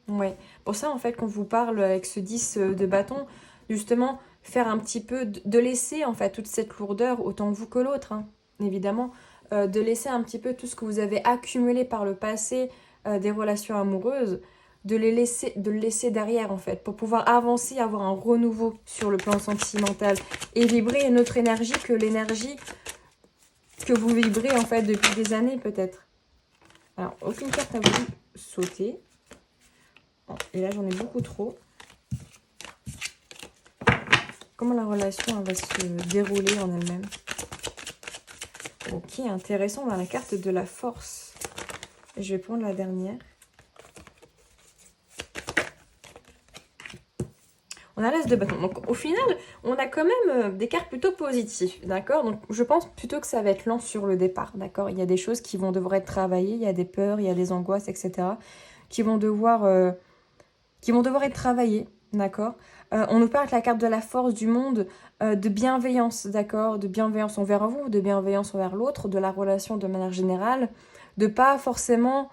Ouais. Pour ça, en fait, qu'on vous parle avec ce 10 de bâton, justement, faire un petit peu, de laisser, en fait, toute cette lourdeur, autant vous que l'autre, hein, évidemment, de laisser un petit peu tout ce que vous avez accumulé par le passé, des relations amoureuses, de le laisser derrière, en fait, pour pouvoir avancer, avoir un renouveau sur le plan sentimental et vibrer une autre énergie que l'énergie que vous vibrez, en fait, depuis des années, peut-être. Alors, aucune carte n'a voulu sauter. Et là, j'en ai beaucoup trop. Comment la relation elle va se dérouler en elle-même? Ok, intéressant. On a la carte de la force. Je vais prendre la dernière. On a l'as de bâton. Donc, au final, on a quand même des cartes plutôt positives, d'accord? Donc, je pense plutôt que ça va être lent sur le départ, d'accord? Il y a des choses qui vont devoir être travaillées, il y a des peurs, il y a des angoisses, etc. qui vont devoir être travaillées, d'accord? On nous parle de la carte de la force du monde, de bienveillance, d'accord? De bienveillance envers vous, de bienveillance envers l'autre, de la relation de manière générale, de pas forcément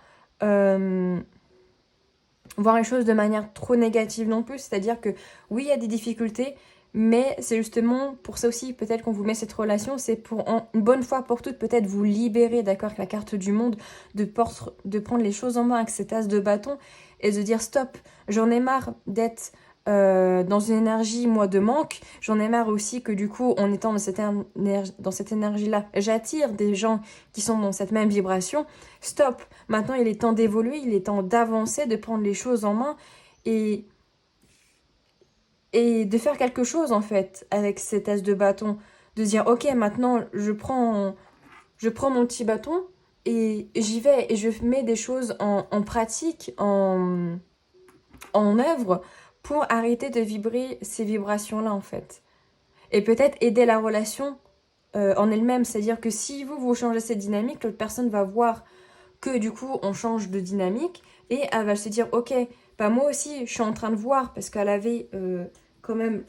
voir les choses de manière trop négative non plus, c'est-à-dire que oui, il y a des difficultés, mais c'est justement pour ça aussi peut-être qu'on vous met cette relation, c'est pour une bonne fois pour toutes peut-être vous libérer, d'accord, avec la carte du monde, de prendre les choses en main avec cette as de bâton et de dire stop, j'en ai marre d'être dans une énergie, moi, de manque. J'en ai marre aussi que du coup, en étant dans cette énergie-là, j'attire des gens qui sont dans cette même vibration. Stop, maintenant il est temps d'évoluer, il est temps d'avancer, de prendre les choses en main et de faire quelque chose en fait avec cette as de bâton. De dire ok, maintenant je prends mon petit bâton et j'y vais et je mets des choses en pratique, en œuvre pour arrêter de vibrer ces vibrations-là en fait. Et peut-être aider la relation en elle-même, c'est-à-dire que si vous changez cette dynamique, l'autre personne va voir que du coup on change de dynamique et elle va se dire ok, bah moi aussi je suis en train de voir parce qu'elle avait quand même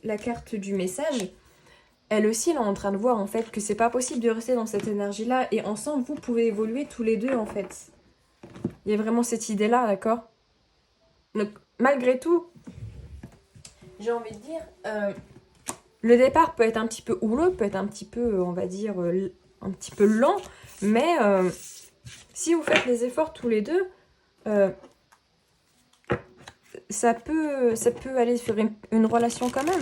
la carte du message. Elle aussi elle est en train de voir en fait que c'est pas possible de rester dans cette énergie-là et ensemble vous pouvez évoluer tous les deux en fait. Il y a vraiment cette idée-là, d'accord? Donc malgré tout, j'ai envie de dire, le départ peut être un petit peu houleux, peut être un petit peu, on va dire, un petit peu lent, mais si vous faites les efforts tous les deux, ça peut aller sur une relation quand même.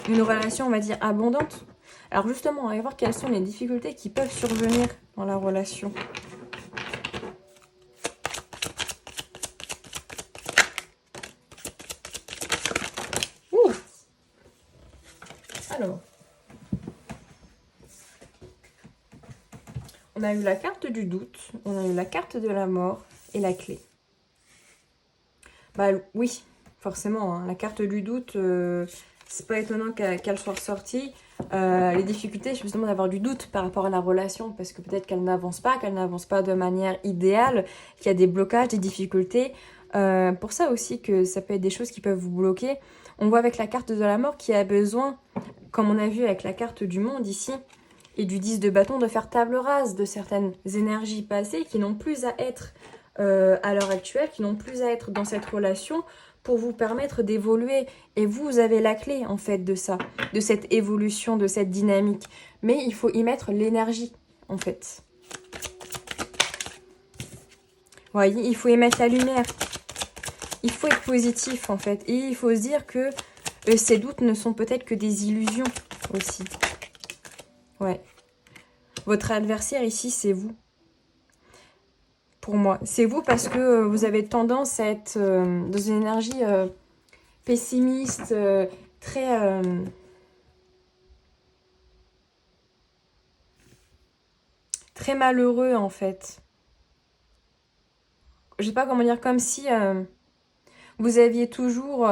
Une relation, on va dire, abondante. Alors justement, on va voir quelles sont les difficultés qui peuvent survenir dans la relation. Ouh. Alors, on a eu la carte du doute, on a eu la carte de la mort et la clé. Bah oui, forcément, hein, la carte du doute, c'est pas étonnant qu'elle soit ressortie. Les difficultés, c'est justement d'avoir du doute par rapport à la relation, parce que peut-être qu'elle n'avance pas de manière idéale, qu'il y a des blocages, des difficultés. Pour ça aussi que ça peut être des choses qui peuvent vous bloquer. On voit avec la carte de la mort qui a besoin, comme on a vu avec la carte du monde ici, et du 10 de bâton, de faire table rase de certaines énergies passées qui n'ont plus à être à l'heure actuelle, qui n'ont plus à être dans cette relation pour vous permettre d'évoluer. Et vous avez la clé, en fait, de ça, de cette évolution, de cette dynamique. Mais il faut y mettre l'énergie, en fait. Vous voyez, il faut y mettre la lumière. Il faut être positif, en fait. Et il faut se dire que ces doutes ne sont peut-être que des illusions aussi. Ouais. Votre adversaire ici, c'est vous. Pour moi. C'est vous parce que vous avez tendance à être dans une énergie pessimiste, très... très malheureux, en fait. Je sais pas comment dire, comme si vous aviez toujours...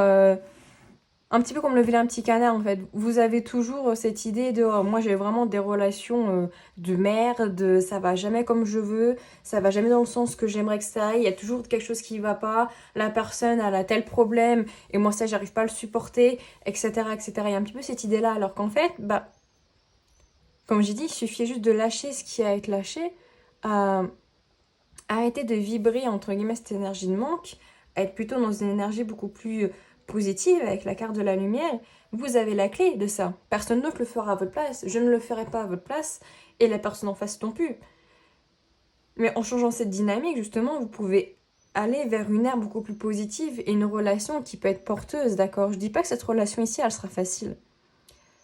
un petit peu comme le vilain petit canard, en fait. Vous avez toujours cette idée de oh, moi j'ai vraiment des relations de merde, ça va jamais comme je veux, ça va jamais dans le sens que j'aimerais que ça aille, il y a toujours quelque chose qui va pas, la personne elle a tel problème et moi ça j'arrive pas à le supporter, etc. etc. Il y a un petit peu cette idée là, alors qu'en fait, bah, comme j'ai dit, il suffit juste de lâcher ce qui a à être lâché, à arrêter de vibrer entre guillemets cette énergie de manque, à être plutôt dans une énergie beaucoup plus positive avec la carte de la lumière. Vous avez la clé de ça. Personne d'autre le fera à votre place. Je ne le ferai pas à votre place et la personne en face non plus. Mais en changeant cette dynamique, justement, vous pouvez aller vers une ère beaucoup plus positive et une relation qui peut être porteuse, d'accord? Je dis pas que cette relation ici, elle sera facile.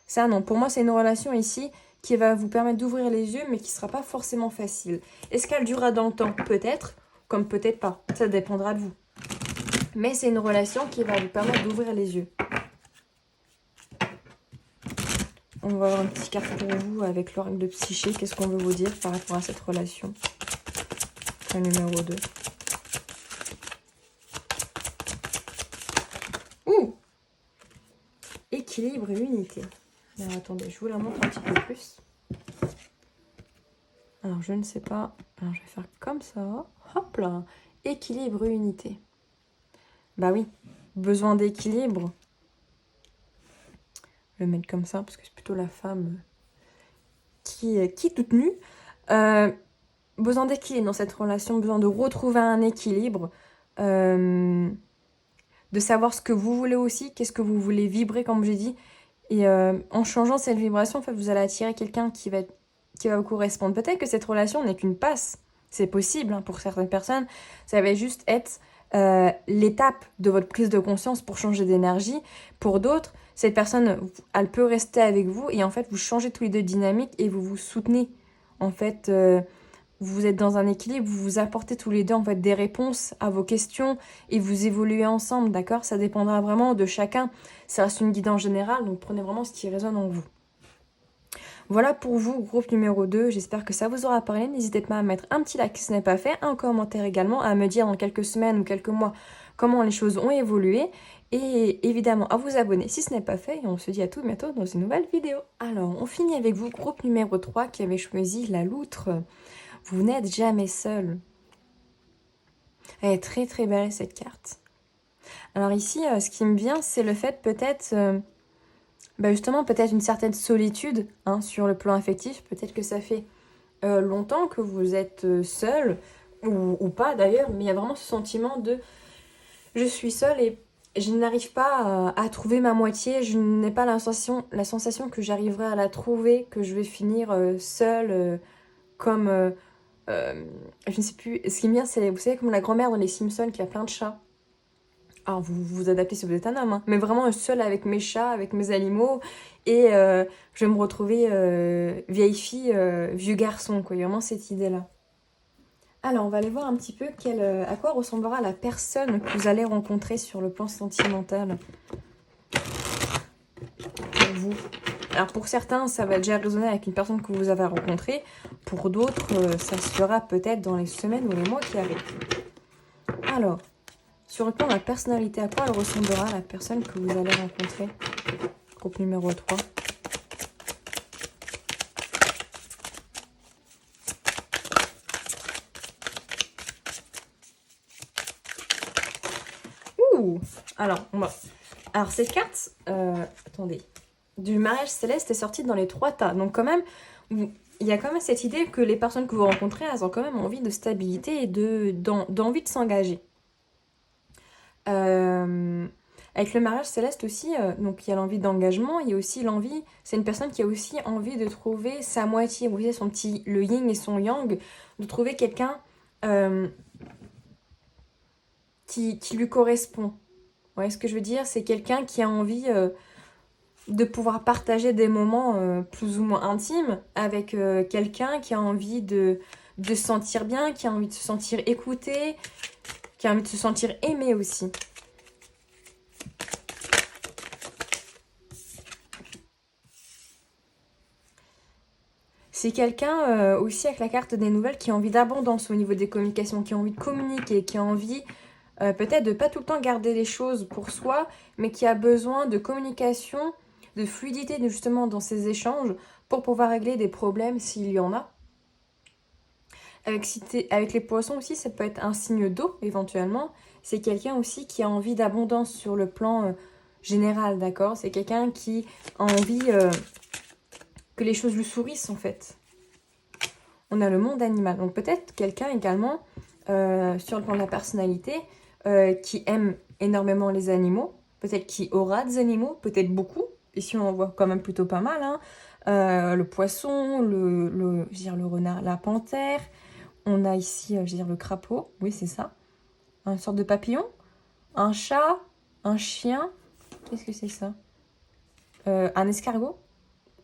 Ça, non. Pour moi, c'est une relation ici qui va vous permettre d'ouvrir les yeux, mais qui sera pas forcément facile. Est-ce qu'elle durera dans le temps? Peut-être, comme peut-être pas. Ça dépendra de vous. Mais c'est une relation qui va vous permettre d'ouvrir les yeux. On va avoir une petite carte pour vous avec l'oracle de Psyché. Qu'est-ce qu'on veut vous dire par rapport à cette relation? Le numéro 2. Ouh! Équilibre et unité. Alors attendez, je vous la montre un petit peu plus. Alors je ne sais pas. Alors je vais faire comme ça. Hop là! Équilibre et unité. Bah oui, besoin d'équilibre. Je vais le mettre comme ça parce que c'est plutôt la femme qui est toute nue. Besoin d'équilibre dans cette relation, besoin de retrouver un équilibre, de savoir ce que vous voulez aussi, qu'est-ce que vous voulez vibrer comme j'ai dit. Et en changeant cette vibration, en fait, vous allez attirer quelqu'un qui va vous correspondre. Peut-être que cette relation n'est qu'une passe. C'est possible hein, pour certaines personnes. Ça va juste être l'étape de votre prise de conscience pour changer d'énergie. Pour d'autres, cette personne, elle peut rester avec vous et en fait, vous changez tous les deux de dynamique et vous vous soutenez. En fait, vous êtes dans un équilibre, vous vous apportez tous les deux en fait des réponses à vos questions et vous évoluez ensemble, d'accord? Ça dépendra vraiment de chacun. Ça reste une guidance générale, donc prenez vraiment ce qui résonne en vous. Voilà pour vous, groupe numéro 2. J'espère que ça vous aura parlé. N'hésitez pas à mettre un petit like si ce n'est pas fait, un commentaire également, à me dire dans quelques semaines ou quelques mois comment les choses ont évolué. Et évidemment, à vous abonner si ce n'est pas fait. Et on se dit à tout bientôt dans une nouvelle vidéo. Alors, on finit avec vous, groupe numéro 3 qui avait choisi la loutre. Vous n'êtes jamais seul. Elle est très très belle cette carte. Alors ici, ce qui me vient, c'est le fait peut-être... justement, peut-être une certaine solitude hein, sur le plan affectif. Peut-être que ça fait longtemps que vous êtes seul, ou pas d'ailleurs, mais il y a vraiment ce sentiment de je suis seule et je n'arrive pas à trouver ma moitié, je n'ai pas la sensation que j'arriverai à la trouver, que je vais finir seule, comme... je ne sais plus, ce qui me vient, c'est, vous savez, comme la grand-mère dans les Simpsons qui a plein de chats. Alors, vous vous adaptez si vous êtes un homme, hein. Mais vraiment seule avec mes chats, avec mes animaux. Et je vais me retrouver vieille fille, vieux garçon, quoi. Il y a vraiment cette idée-là. Alors, on va aller voir un petit peu à quoi ressemblera la personne que vous allez rencontrer sur le plan sentimental. Pour vous. Alors, pour certains, ça va déjà résonner avec une personne que vous avez rencontrée. Pour d'autres, ça se fera peut-être dans les semaines ou les mois qui arrivent. Alors... Sur le plan de la personnalité, à quoi elle ressemblera la personne que vous allez rencontrer? Groupe numéro 3. Ouh! Alors cette carte, attendez, du mariage céleste est sortie dans les 3 tas. Donc quand même, il y a quand même cette idée que les personnes que vous rencontrez, elles ont quand même envie de stabilité et d'envie de s'engager. Euh, Avec le mariage céleste aussi, donc il y a l'envie d'engagement, il y a aussi l'envie, c'est une personne qui a aussi envie de trouver sa moitié, vous voyez, le yin et son yang, de trouver quelqu'un euh, qui lui correspond. Vous voyez ce que je veux dire? C'est quelqu'un qui a envie de pouvoir partager des moments plus ou moins intimes avec quelqu'un qui a envie de se sentir bien, qui a envie de se sentir écouté, qui a envie de se sentir aimé aussi. C'est quelqu'un aussi avec la carte des nouvelles qui a envie d'abondance au niveau des communications, qui a envie de communiquer, qui a envie peut-être de pas tout le temps garder les choses pour soi, mais qui a besoin de communication, de fluidité justement dans ses échanges pour pouvoir régler des problèmes s'il y en a. Avec les poissons aussi, ça peut être un signe d'eau éventuellement. C'est quelqu'un aussi qui a envie d'abondance sur le plan général, d'accord? C'est quelqu'un qui a envie que les choses lui sourissent en fait. On a le monde animal. Donc peut-être quelqu'un également sur le plan de la personnalité qui aime énormément les animaux. Peut-être qui aura des animaux, peut-être beaucoup. Ici on en voit quand même plutôt pas mal. Hein. Le poisson, je veux dire, le renard, la panthère. On a ici, je veux dire, le crapaud. Oui, c'est ça. Une sorte de papillon. Un chat. Un chien. Qu'est-ce que c'est ça? Un escargot.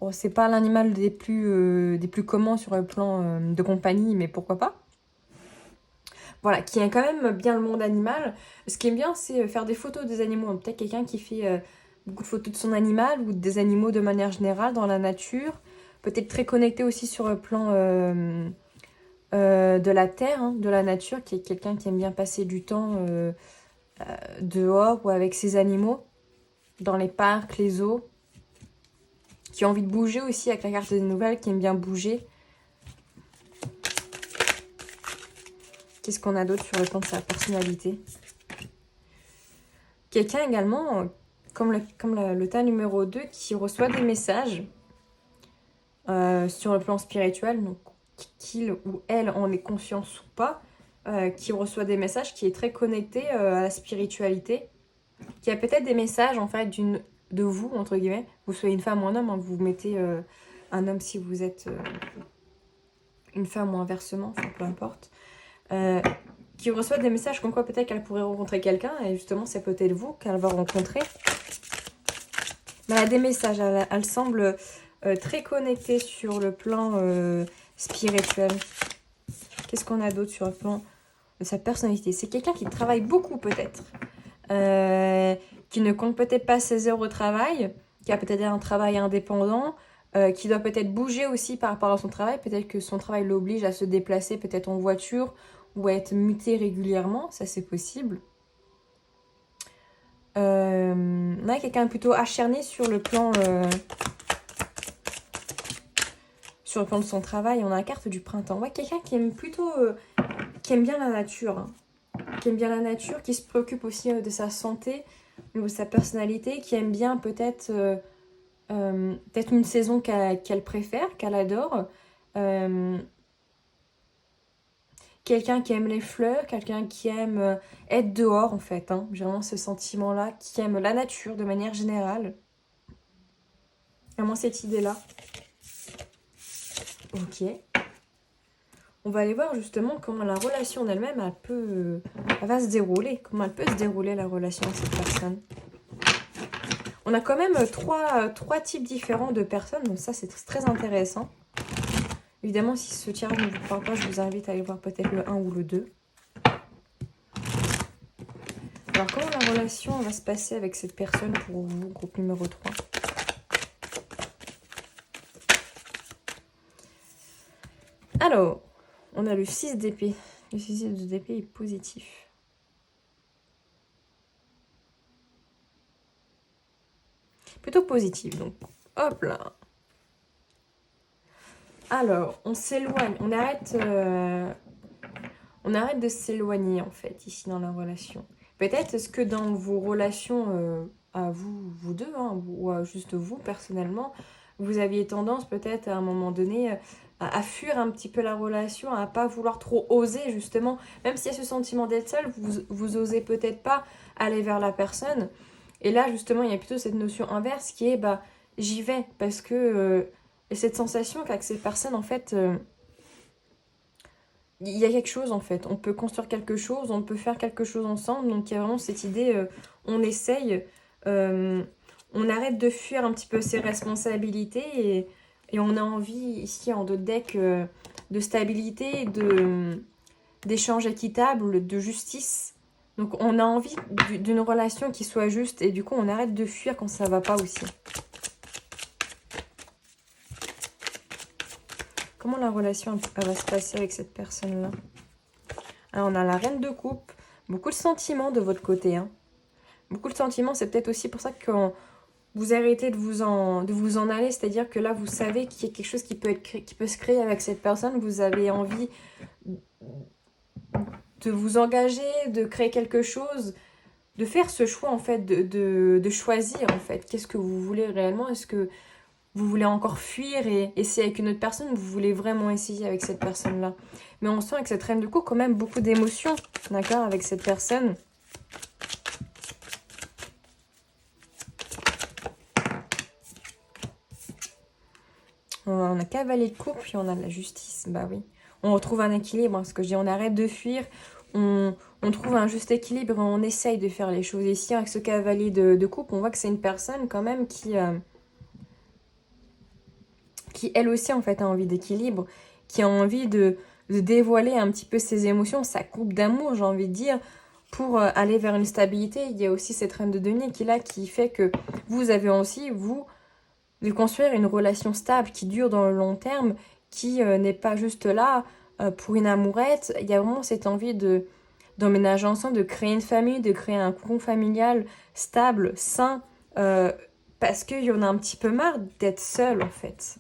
Bon, c'est pas l'animal des plus communs sur le plan de compagnie, mais pourquoi pas. Voilà, qui est quand même bien le monde animal. Ce qui est bien, c'est faire des photos des animaux. Peut-être quelqu'un qui fait beaucoup de photos de son animal ou des animaux de manière générale dans la nature. Peut-être très connecté aussi sur le plan de la terre, hein, de la nature, qui est quelqu'un qui aime bien passer du temps dehors ou avec ses animaux, dans les parcs, les zoos, qui a envie de bouger aussi avec la carte des nouvelles, qui aime bien bouger. Qu'est-ce qu'on a d'autre sur le plan de sa personnalité? Quelqu'un également, comme le tas numéro 2, qui reçoit des messages sur le plan spirituel, donc qu'il ou elle en est conscience ou pas, qui reçoit des messages, qui est très connecté à la spiritualité, qui a peut-être des messages en fait de vous, entre guillemets, vous soyez une femme ou un homme, hein, vous mettez un homme si vous êtes une femme ou inversement, enfin peu importe, qui reçoit des messages comme quoi peut-être qu'elle pourrait rencontrer quelqu'un, et justement c'est peut-être vous qu'elle va rencontrer. Mais elle a des messages, elle semble très connectée sur le plan spirituel. Qu'est-ce qu'on a d'autre sur le plan de sa personnalité? C'est quelqu'un qui travaille beaucoup peut-être, qui ne compte peut-être pas ses heures au travail, qui a peut-être un travail indépendant, qui doit peut-être bouger aussi par rapport à son travail. Peut-être que son travail l'oblige à se déplacer peut-être en voiture ou à être muté régulièrement, ça c'est possible. On a quelqu'un plutôt acharné sur le plan de son travail. On a la carte du printemps. On voit quelqu'un qui aime plutôt qui aime bien la nature, hein. Qui aime bien la nature, qui se préoccupe aussi de sa santé, de sa personnalité, qui aime bien peut-être peut-être une saison qu'elle préfère, qu'elle adore. Quelqu'un qui aime les fleurs, quelqu'un qui aime être dehors en fait, hein. J'ai vraiment ce sentiment-là, qui aime la nature de manière générale. Vraiment cette idée-là. Ok. On va aller voir justement comment la relation en elle-même, elle va se dérouler. Comment elle peut se dérouler la relation avec cette personne. On a quand même trois types différents de personnes, donc ça c'est très intéressant. Évidemment, si ce tirage ne vous parle pas, je vous invite à aller voir peut-être le 1 ou le 2. Alors, comment la relation va se passer avec cette personne pour vous, groupe numéro 3? Alors, on a le 6 d'épée. Le 6 d'épée est positif. Plutôt positif, donc hop là. Alors, on s'éloigne, on arrête de s'éloigner en fait ici dans la relation. Peut-être est-ce que dans vos relations à vous deux, hein, ou à juste vous personnellement, vous aviez tendance peut-être à un moment donné à fuir un petit peu la relation, à pas vouloir trop oser justement. Même s'il y a ce sentiment d'être seul, vous osez peut-être pas aller vers la personne. Et là justement, il y a plutôt cette notion inverse qui est bah j'y vais parce que et cette sensation qu'avec cette personne en fait il y a quelque chose en fait. On peut construire quelque chose, on peut faire quelque chose ensemble. Donc il y a vraiment cette idée, on essaye, euh, on arrête de fuir un petit peu ses responsabilités et on a envie ici en d'autres decks de stabilité, d'échanges équitables, de justice. Donc on a envie d'une relation qui soit juste et du coup on arrête de fuir quand ça va pas aussi. Comment la relation elle va se passer avec cette personne-là? Alors, on a la reine de coupe, beaucoup de sentiments de votre côté. Hein. Beaucoup de sentiments, c'est peut-être aussi pour ça que vous arrêtez de vous en aller. C'est-à-dire que là, vous savez qu'il y a quelque chose qui peut se créer avec cette personne. Vous avez envie de vous engager, de créer quelque chose, de faire ce choix en fait, de choisir en fait. Qu'est-ce que vous voulez réellement? Est-ce que vous voulez encore fuir et essayer avec une autre personne ou vous voulez vraiment essayer avec cette personne-là? Mais on sent avec cette reine de coupe quand même beaucoup d'émotions, d'accord, avec cette personne. On a cavalier de coupe, puis on a la justice. Bah oui. On retrouve un équilibre, hein, ce que je dis, on arrête de fuir, on trouve un juste équilibre et on essaye de faire les choses. Ici, avec ce cavalier de coupe, on voit que c'est une personne quand même qui elle aussi, en fait, a envie d'équilibre, qui a envie de dévoiler un petit peu ses émotions, sa coupe d'amour, j'ai envie de dire, pour aller vers une stabilité. Il y a aussi cette reine de denier qui est là, qui fait que vous avez aussi, vous, de construire une relation stable qui dure dans le long terme, qui n'est pas juste là pour une amourette. Il y a vraiment cette envie d'emménager ensemble, de créer une famille, de créer un cocon familial stable, sain, parce qu'il y en a un petit peu marre d'être seul en fait.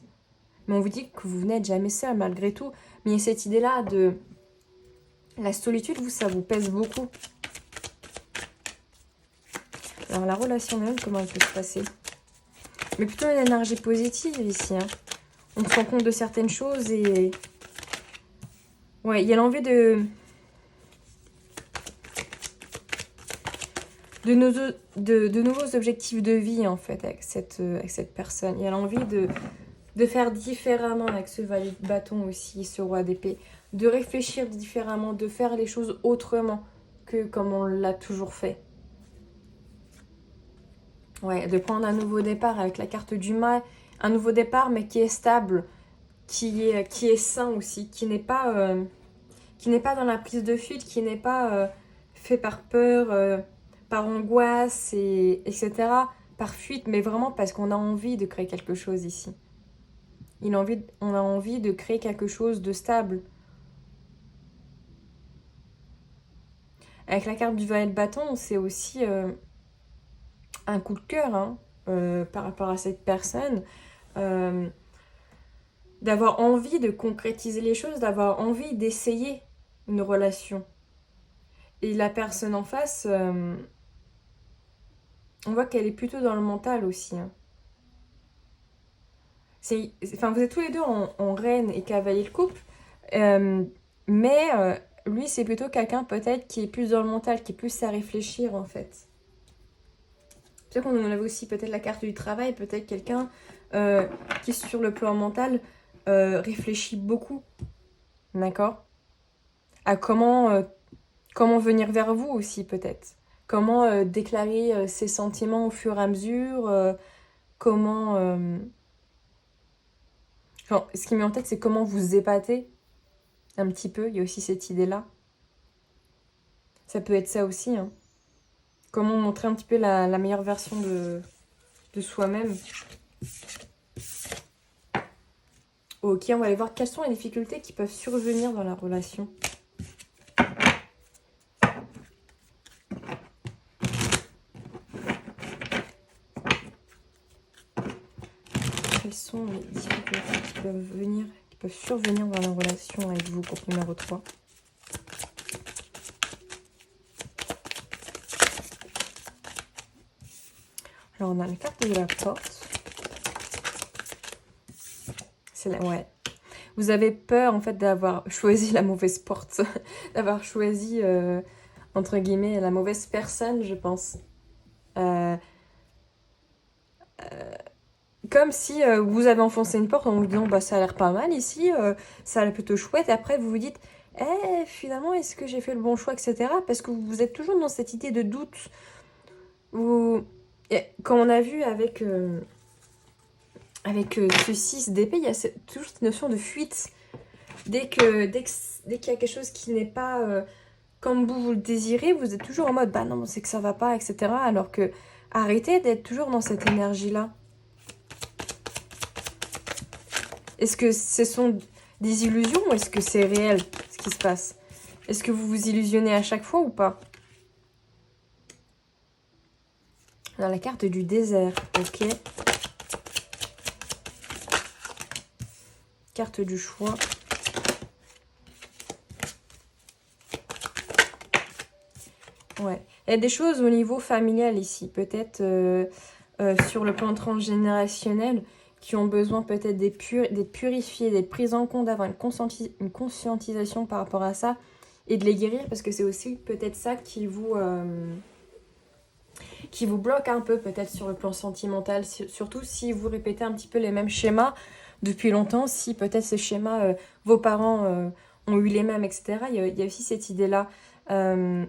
Mais on vous dit que vous n'êtes jamais seul malgré tout. Mais il y a cette idée-là de la solitude, vous, ça vous pèse beaucoup. Alors la relation même, comment elle peut se passer? Mais plutôt une énergie positive ici. Hein. On se rend compte de certaines choses et... Ouais, il y a l'envie de nouveaux objectifs de vie, en fait, avec cette personne. Il y a l'envie de faire différemment avec ce valet de bâton aussi, ce roi d'épée. De réfléchir différemment, de faire les choses autrement que comme on l'a toujours fait. Ouais, de prendre un nouveau départ avec la carte du mal. Un nouveau départ, mais qui est stable, qui est sain aussi, qui n'est pas dans la prise de fuite, qui n'est pas fait par peur, par angoisse, etc. Par fuite, mais vraiment parce qu'on a envie de créer quelque chose ici. On a envie de créer quelque chose de stable. Avec la carte du valet de bâton, c'est aussi un coup de cœur hein, par rapport à cette personne. D'avoir envie de concrétiser les choses, d'avoir envie d'essayer une relation. Et la personne en face, on voit qu'elle est plutôt dans le mental aussi. Hein. Enfin, vous êtes tous les deux en reine et cavalier de coupe, mais lui, c'est plutôt quelqu'un peut-être qui est plus dans le mental, qui est plus à réfléchir en fait. Peut-être qu'on avait aussi peut-être la carte du travail, peut-être quelqu'un qui sur le plan mental réfléchit beaucoup, d'accord? À comment venir vers vous aussi peut-être. Comment déclarer ses sentiments au fur et à mesure, comment... Enfin, ce qui me met en tête, c'est comment vous épater un petit peu. Il y a aussi cette idée-là. Ça peut être ça aussi. Hein. Comment montrer un petit peu la meilleure version de soi-même. Ok, on va aller voir quelles sont les difficultés qui peuvent survenir dans la relation. Quelles sont les difficultés qui peuvent survenir dans la relation avec vous, groupe numéro 3. Alors, on a la carte de la porte. C'est la... Ouais. vous avez peur en fait d'avoir choisi la mauvaise porte, d'avoir choisi entre guillemets la mauvaise personne, je pense. Euh, Comme si vous avez enfoncé une porte en vous disant bah ça a l'air pas mal ici, ça a l'air plutôt chouette. Et après vous vous dites finalement est-ce que j'ai fait le bon choix, etc. Parce que vous êtes toujours dans cette idée de doute. Vous... Comme on a vu avec ce 6 d'épée, il y a toujours cette notion de fuite. Dès qu'il y a quelque chose qui n'est pas comme vous le désirez, vous êtes toujours en mode bah non, c'est que ça va pas, etc. Alors que arrêtez d'être toujours dans cette énergie-là. Est-ce que ce sont des illusions ou est-ce que c'est réel ce qui se passe? Est-ce que vous vous illusionnez à chaque fois ou pas? On a la carte du désert, ok. Carte du choix. Ouais. Il y a des choses au niveau familial ici, peut-être sur le plan transgénérationnel, qui ont besoin peut-être d'être purifiés, d'être pris en compte, d'avoir une conscientisation par rapport à ça et de les guérir, parce que c'est aussi peut-être ça qui vous bloque un peu peut-être sur le plan sentimental, surtout si vous répétez un petit peu les mêmes schémas depuis longtemps, si peut-être ces schémas, vos parents ont eu les mêmes, etc. Il y a aussi cette idée-là. Ce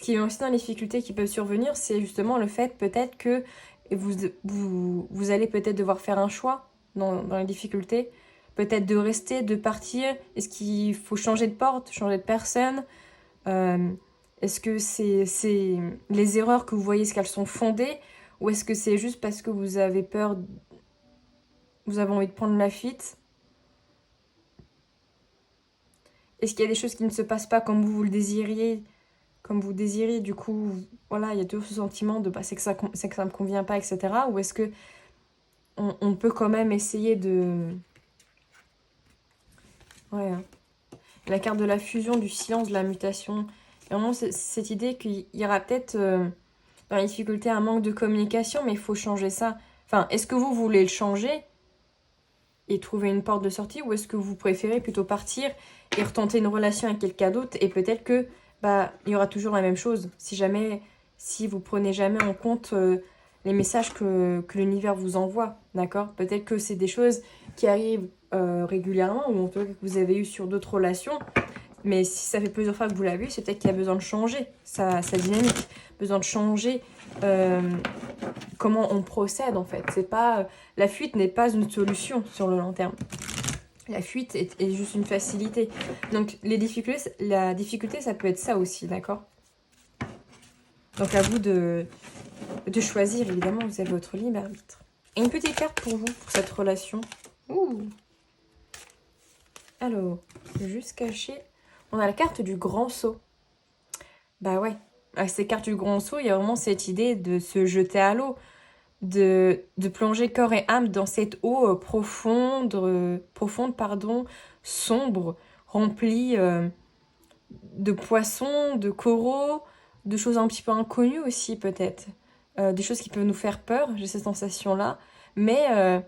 qui est aussi dans les difficultés qui peuvent survenir, c'est justement le fait peut-être que vous allez peut-être devoir faire un choix dans les difficultés. Peut-être de rester, de partir. Est-ce qu'il faut changer de porte, changer de personne? Est-ce que c'est les erreurs que vous voyez, est-ce qu'elles sont fondées? Ou est-ce que c'est juste parce que vous avez peur, vous avez envie de prendre la fuite? Est-ce qu'il y a des choses qui ne se passent pas comme vous le désiriez? Comme vous désirez, du coup, voilà, il y a toujours ce sentiment de bah, c'est que ça me convient pas, etc. Ou est-ce que on peut quand même essayer de... Ouais. La carte de la fusion, du silence, de la mutation. Et vraiment, cette idée qu'il y aura peut-être dans la difficulté un manque de communication, mais il faut changer ça. Enfin, est-ce que vous voulez le changer et trouver une porte de sortie, ou est-ce que vous préférez plutôt partir et retenter une relation avec quelqu'un d'autre et peut-être que bah, il y aura toujours la même chose. Si vous prenez jamais en compte les messages que l'univers vous envoie, d'accord? Peut-être que c'est des choses qui arrivent régulièrement, ou en tout cas que vous avez eu sur d'autres relations, mais si ça fait plusieurs fois que vous l'avez eu, c'est peut-être qu'il y a besoin de changer sa dynamique, besoin de changer comment on procède en fait. C'est pas, la fuite n'est pas une solution sur le long terme. La fuite est juste une facilité. Donc, la difficulté, ça peut être ça aussi, d'accord? Donc, à vous de choisir, évidemment, vous avez votre libre arbitre. Et une petite carte pour vous, pour cette relation. Ouh! Alors, juste caché. On a la carte du grand saut. Bah ouais, avec ces cartes du grand saut, il y a vraiment cette idée de se jeter à l'eau. De plonger corps et âme dans cette eau profonde, sombre, remplie de poissons, de coraux, de choses un petit peu inconnues aussi peut-être. Des choses qui peuvent nous faire peur, j'ai cette sensation-là. Mais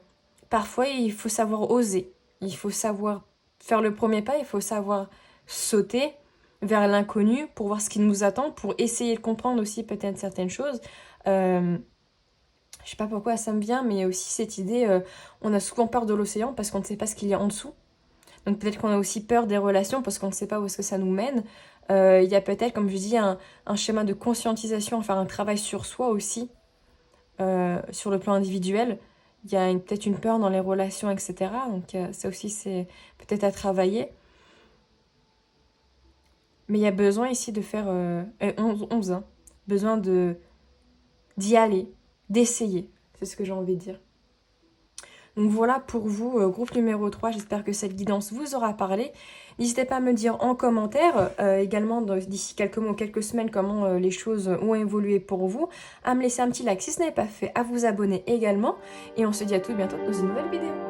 parfois, il faut savoir oser. Il faut savoir faire le premier pas, il faut savoir sauter vers l'inconnu pour voir ce qui nous attend, pour essayer de comprendre aussi peut-être certaines choses. Je sais pas pourquoi ça me vient, mais il y a aussi cette idée, on a souvent peur de l'océan parce qu'on ne sait pas ce qu'il y a en dessous. Donc peut-être qu'on a aussi peur des relations parce qu'on ne sait pas où est-ce que ça nous mène. Il y a peut-être, comme je dis, un schéma de conscientisation, faire un travail sur soi aussi, sur le plan individuel. Il y a peut-être une peur dans les relations, etc. Donc ça aussi, c'est peut-être à travailler. Mais il y a besoin ici de faire 11 hein. Besoin d'y aller, d'essayer. C'est ce que j'ai envie de dire. Donc voilà pour vous, groupe numéro 3. J'espère que cette guidance vous aura parlé. N'hésitez pas à me dire en commentaire, également d'ici quelques mois ou quelques semaines, comment les choses ont évolué pour vous. À me laisser un petit like si ce n'est pas fait, à vous abonner également. Et on se dit à tout bientôt dans une nouvelle vidéo.